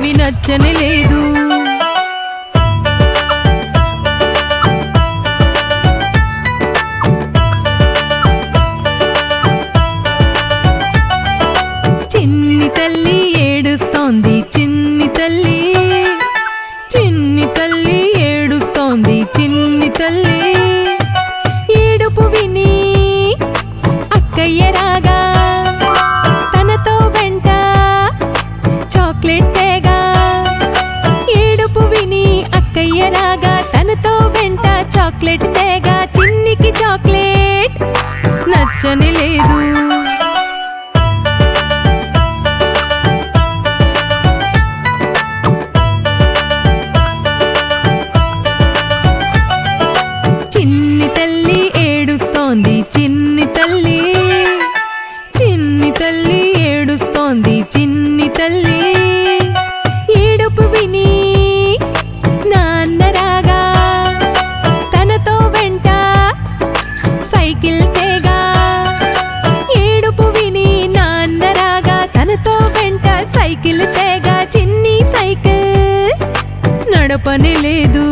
అవి నచ్చని లేదు. చిన్ని తల్లి ఏడుస్తోంది చిన్ని తల్లి, చిన్ని తల్లి ఏడుస్తోంది చిన్ని తల్లి. ఏడుపు విని అక్కయ్య రాగా తనతో వెంట చాక్లెట్ తేగా. ఏడుపు విని అక్కయ్య రాగా తనతో వెంట చాక్లెట్ తేగా. చిన్నికి చాక్లెట్ నచ్చని లేదు. చిన్ని తల్లి ఏడుస్తోంది చిన్ని తల్లి, చిన్ని తల్లి ఏడుస్తోంది చిన్ని తల్లి. ఏడుపు విని నాన్న రాగా తనతో వెంట సైకిల్ తేగా. ఏడుపు విని నాన్న రాగా తనతో వెంట సైకిల్ తేగా. చిన్ని సైకిల్ నడపని లేదు.